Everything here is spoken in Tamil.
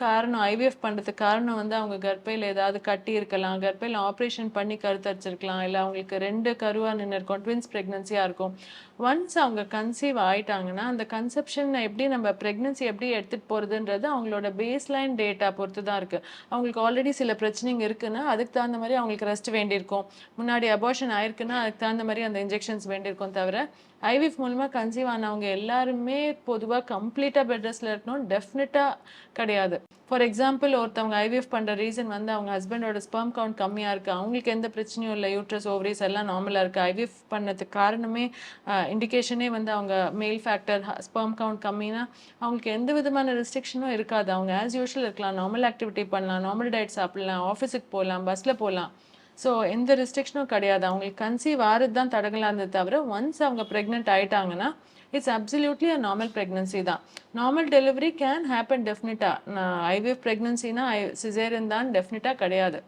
காரணம் ஐவிஎஃப் பண்றதுக்கு காரணம் வந்து அவங்க கர்ப்பையில ஏதாவது கட்டி இருக்கலாம். கர்ப்பையில ஆப்ரேஷன் பண்ணி கருத்தரிச்சிருக்கலாம். இல்ல அவங்களுக்கு 2 கருவா நின்னு இருக்கும். ட்வின்ஸ் பிரெக்னன்சியா இருக்கும். ஒன்ஸ் அவங்க கன்சீவ் ஆயிட்டாங்கன்னா, அந்த கன்செப்ஷன் எப்படி நம்ம பிரெக்னன்சி எப்படி எடுத்துட்டு போறதுன்றது அவங்களோட பேஸ்லைன் டேட்டா பொறுத்து தான் இருக்கு. அவங்களுக்கு ஆல்ரெடி சில பிரச்சனைங்க இருக்குன்னா, அதுக்கு தகுந்த மாரி அவங்களுக்கு ரெஸ்ட் வேண்டியிருக்கும். முன்னாடி அபார்ஷன் ஆயிருக்குன்னா, அதுக்கு தகுந்த மாரி அந்த இன்ஜெக்ஷன்ஸ் வேண்டியிருக்கும் தவிர, ஐவிஎஃப் மூலமா கன்சீவ் ஆனவங்க எல்லாருமே பொதுவா கம்ப்ளீட்டா பெட் ரெஸ்ட்ல இருக்கணும் டெஃபினட்டா கிடையாது. ஃபார் எக்ஸாம்பிள் ஒருத்தவங்க ஐவிஎஃப் பண்ற ரீசன் வந்து அவங்க ஹஸ்பண்டோட ஸ்பெர்ம் கவுண்ட் கம்மியா இருக்கு. அவங்களுக்கு எந்த பிரச்சனையும் இல்ல. யூட்ரஸ், ஓவரீஸ் எல்லாம் நார்மலா இருக்கு. ஐவிஎஃப் பண்ணதுக்கு காரணமே இண்டிகேஷனே வந்து அவங்க மேல் ஃபேக்டர் ஸ்பெர்ம் கவுண்ட் கம்மினா அவங்களுக்கு எந்த விதமான ரெஸ்ட்ரிக்ஷனும் இருக்காது. அவங்க ஆஸ் யூஷுவல் இருக்கலாம். நார்மல் ஆக்டிவிட்டி பண்ணலாம். நார்மல் டயட் சாப்பிடலாம். ஆஃபீஸுக்கு போகலாம். பஸ்ல போகலாம். ஸோ எந்த ரெஸ்ட்ரிக்ஷனும் கிடையாது. அவங்களுக்கு கன்சீவ் ஆறது தான் தடங்கலா இருந்தது தவிர, ஒன்ஸ் அவங்க பிரெக்னென்ட் ஆயிட்டாங்கன்னா, it's absolutely a normal pregnancy தான். நார்மல் டெலிவரி கேன் ஹேப்பன் டெஃபினட்டா. ஐவிஎஃப் பிரெக்னன்சினா சிசேரியன் தான் டெஃபினட்டா கிடையாது.